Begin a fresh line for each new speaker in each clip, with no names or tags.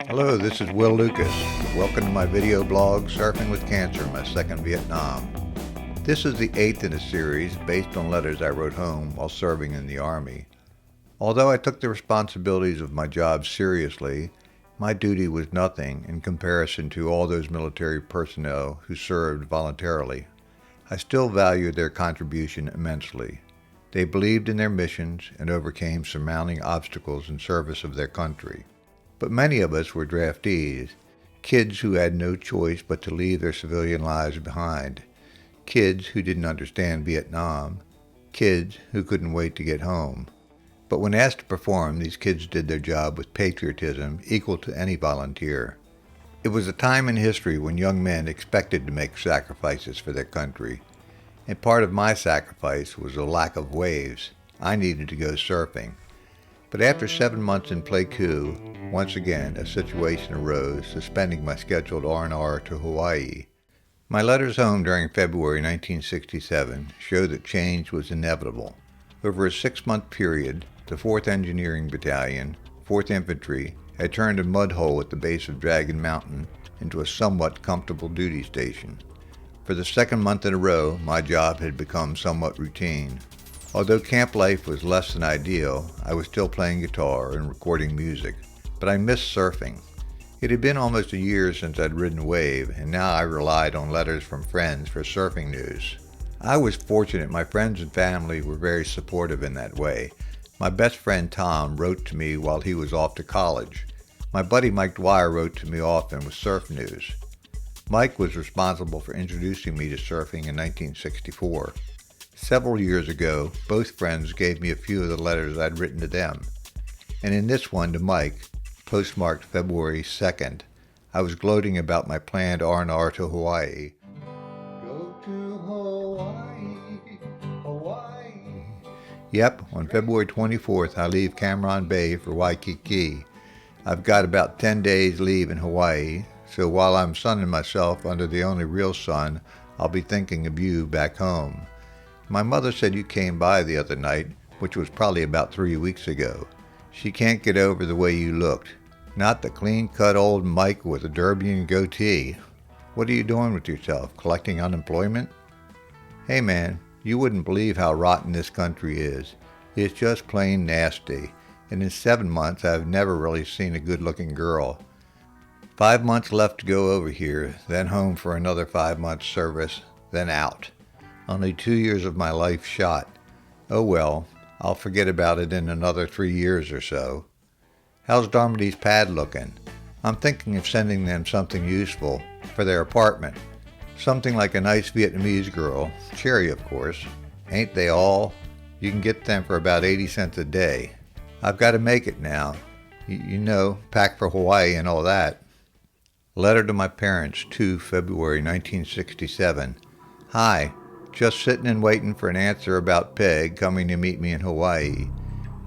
Hello, this is Will Lucas. Welcome to my video blog, Surfing with Cancer, my second Vietnam. This is the 8th in a series based on letters I wrote home while serving in the Army. Although I took the responsibilities of my job seriously, my duty was nothing in comparison to all those military personnel who served voluntarily. I still valued their contribution immensely. They believed in their missions and overcame surmounting obstacles in service of their country. But many of us were draftees, kids who had no choice but to leave their civilian lives behind, kids who didn't understand Vietnam, kids who couldn't wait to get home. But when asked to perform, these kids did their job with patriotism equal to any volunteer. It was a time in history when young men expected to make sacrifices for their country, and part of my sacrifice was a lack of waves. I needed to go surfing. But after 7 months in Pleiku, once again a situation arose suspending my scheduled R&R to Hawaii. My letters home during February 1967 show that change was inevitable. Over a 6-month period, the 4th Engineering Battalion, 4th Infantry, had turned a mud hole at the base of Dragon Mountain into a somewhat comfortable duty station. For the second month in a row, my job had become somewhat routine. Although camp life was less than ideal, I was still playing guitar and recording music, but I missed surfing. It had been almost a year since I'd ridden a wave, and now I relied on letters from friends for surfing news. I was fortunate my friends and family were very supportive in that way. My best friend Tom wrote to me while he was off to college. My buddy Mike Dwyer wrote to me often with surf news. Mike was responsible for introducing me to surfing in 1964. Several years ago, both friends gave me a few of the letters I'd written to them. And in this one to Mike, postmarked February 2nd, I was gloating about my planned R&R to Hawaii. Go to Hawaii, Hawaii. Yep, on February 24th, I leave Cameron Bay for Waikiki. I've got about 10 days leave in Hawaii, so while I'm sunning myself under the only real sun, I'll be thinking of you back home. My mother said you came by the other night, which was probably about 3 weeks ago. She can't get over the way you looked. Not the clean-cut old Mike with a derby and goatee. What are you doing with yourself, collecting unemployment? Hey man, you wouldn't believe how rotten this country is. It's just plain nasty, and in 7 months I've never really seen a good-looking girl. 5 months left to go over here, then home for another 5 months service, then out. Only 2 years of my life shot. Oh well, I'll forget about it in another 3 years or so. How's Darmody's pad looking? I'm thinking of sending them something useful for their apartment. Something like a nice Vietnamese girl, Cherry of course. Ain't they all? You can get them for about 80 cents a day. I've got to make it now. You know, pack for Hawaii and all that. Letter to my parents, 2 February 1967. Hi. Just sitting and waiting for an answer about Peg coming to meet me in Hawaii.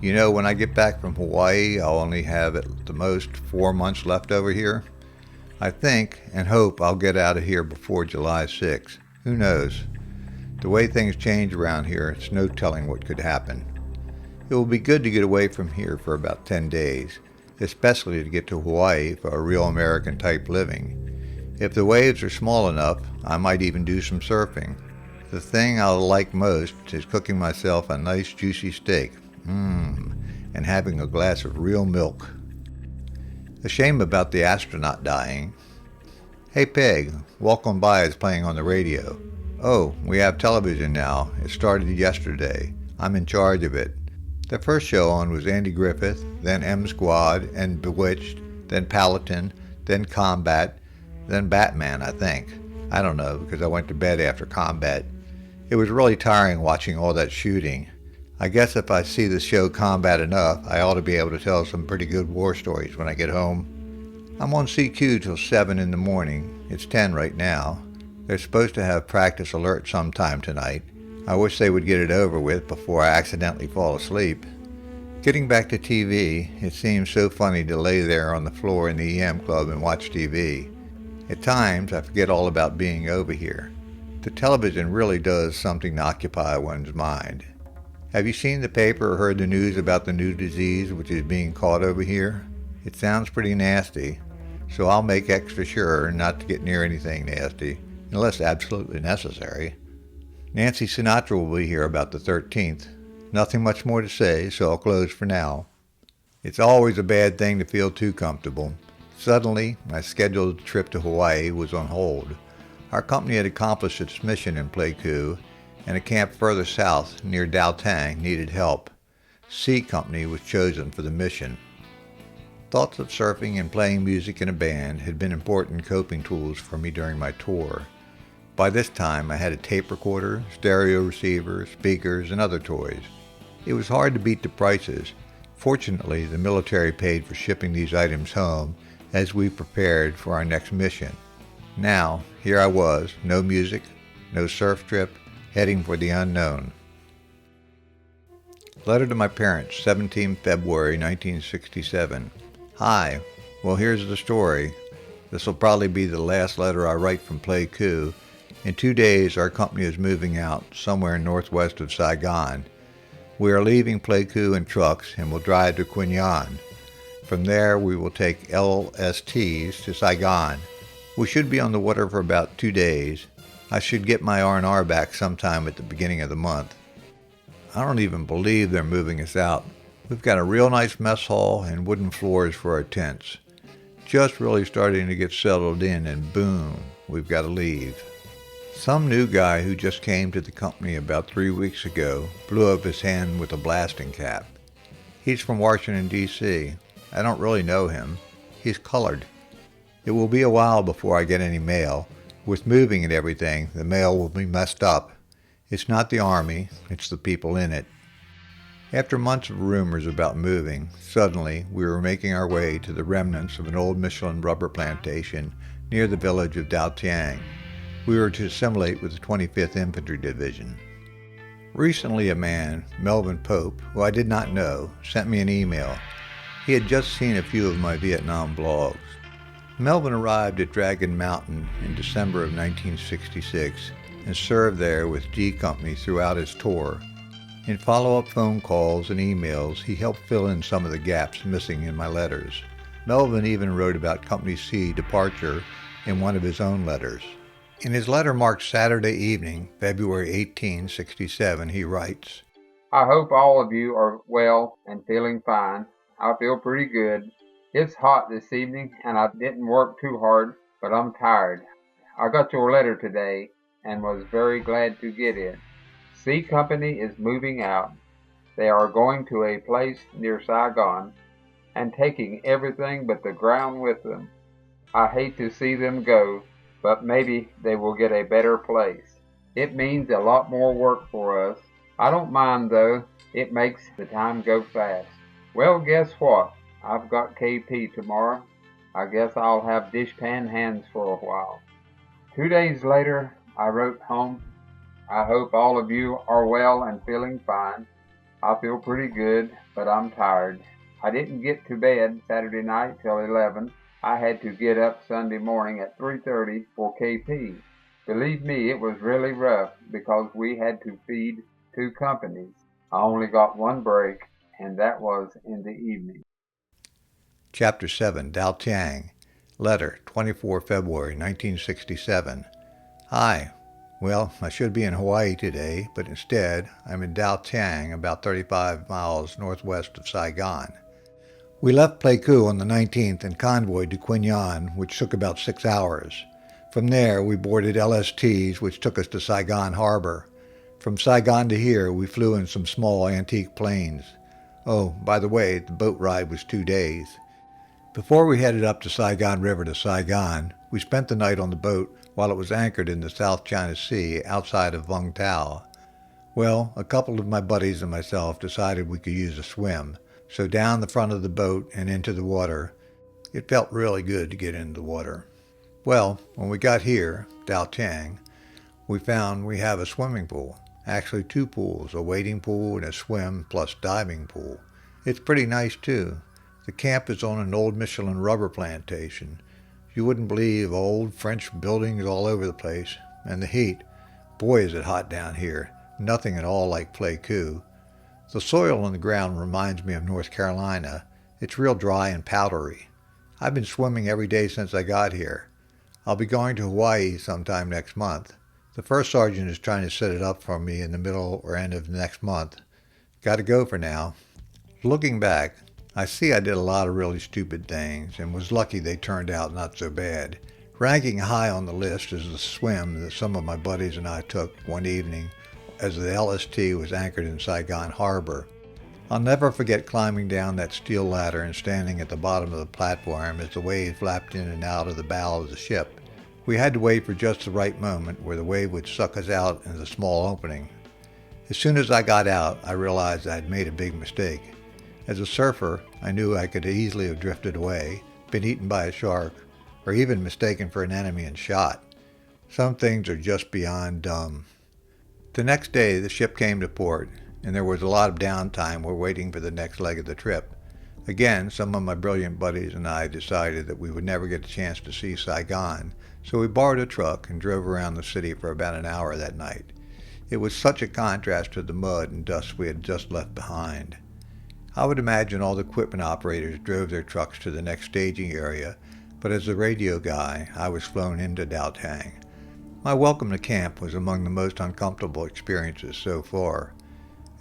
You know, when I get back from Hawaii, I'll only have at the most 4 months left over here. I think and hope I'll get out of here before July 6th. Who knows? The way things change around here, it's no telling what could happen. It will be good to get away from here for about 10 days, especially to get to Hawaii for a real American type living. If the waves are small enough, I might even do some surfing. The thing I'll like most is cooking myself a nice juicy steak, and having a glass of real milk. A shame about the astronaut dying. Hey Peg, Walk On By is playing on the radio. Oh, we have television now. It started yesterday. I'm in charge of it. The first show on was Andy Griffith, then M Squad, and Bewitched, then Paladin, then Combat, then Batman, I think. I don't know, because I went to bed after Combat. It was really tiring watching all that shooting. I guess if I see the show Combat enough, I ought to be able to tell some pretty good war stories when I get home. I'm on CQ till 7 in the morning. It's 10 right now. They're supposed to have practice alert sometime tonight. I wish they would get it over with before I accidentally fall asleep. Getting back to TV, it seems so funny to lay there on the floor in the EM Club and watch TV. At times, I forget all about being over here. The television really does something to occupy one's mind. Have you seen the paper or heard the news about the new disease which is being caught over here? It sounds pretty nasty. so I'll make extra sure not to get near anything nasty, unless absolutely necessary. Nancy Sinatra will be here about the 13th. Nothing much more to say, so I'll close for now. It's always a bad thing to feel too comfortable. Suddenly, my scheduled trip to Hawaii was on hold. Our company had accomplished its mission in Pleiku, and a camp further south near Dau Tieng needed help. C Company was chosen for the mission. Thoughts of surfing and playing music in a band had been important coping tools for me during my tour. By this time, I had a tape recorder, stereo receiver, speakers, and other toys. It was hard to beat the prices. Fortunately, the military paid for shipping these items home as we prepared for our next mission. Now, here I was, no music, no surf trip, heading for the unknown. Letter to my parents, 17 February 1967. Hi. Well, here's the story. This will probably be the last letter I write from Pleiku. In 2 days, our company is moving out somewhere northwest of Saigon. We are leaving Pleiku in trucks and will drive to Quy Nhon. From there, we will take LSTs to Saigon. We should be on the water for about 2 days. I should get my R&R back sometime at the beginning of the month. I don't even believe they're moving us out. We've got a real nice mess hall and wooden floors for our tents. Just really starting to get settled in, and boom, we've got to leave. Some new guy who just came to the company about 3 weeks ago blew up his hand with a blasting cap. He's from Washington, D.C. I don't really know him. He's colored. It will be a while before I get any mail. With moving and everything, the mail will be messed up. It's not the Army, it's the people in it. After months of rumors about moving, suddenly we were making our way to the remnants of an old Michelin rubber plantation near the village of Dau Tieng. We were to assimilate with the 25th Infantry Division. Recently a man, Melvin Pope, who I did not know, sent me an email. He had just seen a few of my Vietnam blogs. Melvin arrived at Dragon Mountain in December of 1966 and served there with G Company throughout his tour. In follow-up phone calls and emails, he helped fill in some of the gaps missing in my letters. Melvin even wrote about Company C departure in one of his own letters. In his letter marked Saturday evening, February 18, 1967, he writes,
I hope all of you are well and feeling fine. I feel pretty good. It's hot this evening and I didn't work too hard, but I'm tired. I got your letter today and was very glad to get it. C Company is moving out. They are going to a place near Saigon and taking everything but the ground with them. I hate to see them go, but maybe they will get a better place. It means a lot more work for us. I don't mind though, it makes the time go fast. Well, guess what? I've got KP tomorrow. I guess I'll have dishpan hands for a while. 2 days later, I wrote home, I hope all of you are well and feeling fine. I feel pretty good, but I'm tired. I didn't get to bed Saturday night till 11. I had to get up Sunday morning at 3:30 for KP. Believe me, it was really rough because we had to feed 2 companies. I only got 1 break, and that was in the evening.
Chapter 7, Dau Tieng. Letter, 24 February 1967. Hi. Well, I should be in Hawaii today, but instead I'm in Dau Tieng, about 35 miles northwest of Saigon. We left Pleiku on the 19th and convoyed to Quy Nhon, which took about 6 hours. From there, we boarded LSTs, which took us to Saigon Harbor. From Saigon to here, we flew in some small antique planes. Oh, by the way, the boat ride was 2 days. Before we headed up the Saigon River to Saigon, we spent the night on the boat while it was anchored in the South China Sea outside of Vung Tau. Well, a couple of my buddies and myself decided we could use a swim, so down the front of the boat and into the water. It felt really good to get into the water. Well, when we got here, Dau Tieng, we found we have a swimming pool. Actually 2 pools, a wading pool and a swim plus diving pool. It's pretty nice too. The camp is on an old Michelin rubber plantation. You wouldn't believe old French buildings all over the place. And the heat. Boy, is it hot down here. Nothing at all like Pleiku. The soil on the ground reminds me of North Carolina. It's real dry and powdery. I've been swimming every day since I got here. I'll be going to Hawaii sometime next month. The first sergeant is trying to set it up for me in the middle or end of next month. Gotta go for now. Looking back, I see I did a lot of really stupid things and was lucky they turned out not so bad. Ranking high on the list is the swim that some of my buddies and I took one evening as the LST was anchored in Saigon Harbor. I'll never forget climbing down that steel ladder and standing at the bottom of the platform as the waves lapped in and out of the bow of the ship. We had to wait for just the right moment where the wave would suck us out in the small opening. As soon as I got out, I realized I had made a big mistake. As a surfer, I knew I could easily have drifted away, been eaten by a shark, or even mistaken for an enemy and shot. Some things are just beyond dumb. The next day, the ship came to port, and there was a lot of downtime while waiting for the next leg of the trip. Again, some of my brilliant buddies and I decided that we would never get a chance to see Saigon, so we borrowed a truck and drove around the city for about an hour that night. It was such a contrast to the mud and dust we had just left behind. I would imagine all the equipment operators drove their trucks to the next staging area, but as a radio guy, I was flown into Dau Tieng. My welcome to camp was among the most uncomfortable experiences so far.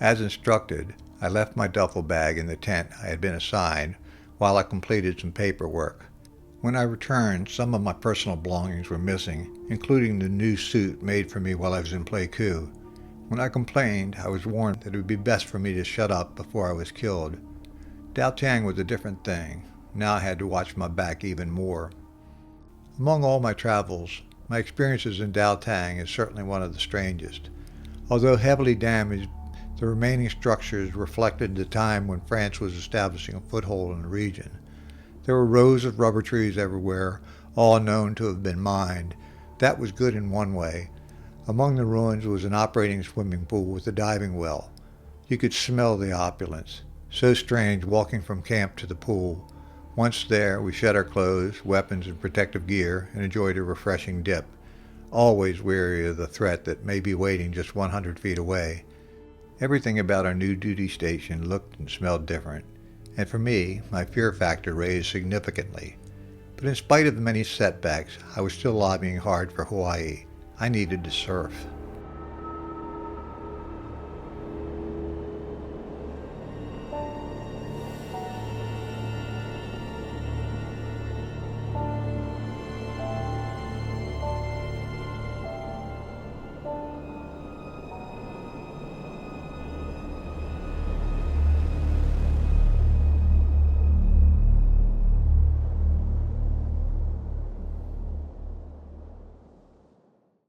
As instructed, I left my duffel bag in the tent I had been assigned while I completed some paperwork. When I returned, some of my personal belongings were missing, including the new suit made for me while I was in Pleiku. When I complained, I was warned that it would be best for me to shut up before I was killed. Dau Tieng was a different thing. Now I had to watch my back even more. Among all my travels, my experiences in Dau Tieng is certainly one of the strangest. Although heavily damaged, the remaining structures reflected the time when France was establishing a foothold in the region. There were rows of rubber trees everywhere, all known to have been mined. That was good in one way. Among the ruins was an operating swimming pool with a diving well. You could smell the opulence. So strange walking from camp to the pool. Once there, we shed our clothes, weapons, and protective gear and enjoyed a refreshing dip, always wary of the threat that may be waiting just 100 feet away. Everything about our new duty station looked and smelled different, and for me, my fear factor raised significantly. But in spite of the many setbacks, I was still lobbying hard for Hawaii. I needed to surf.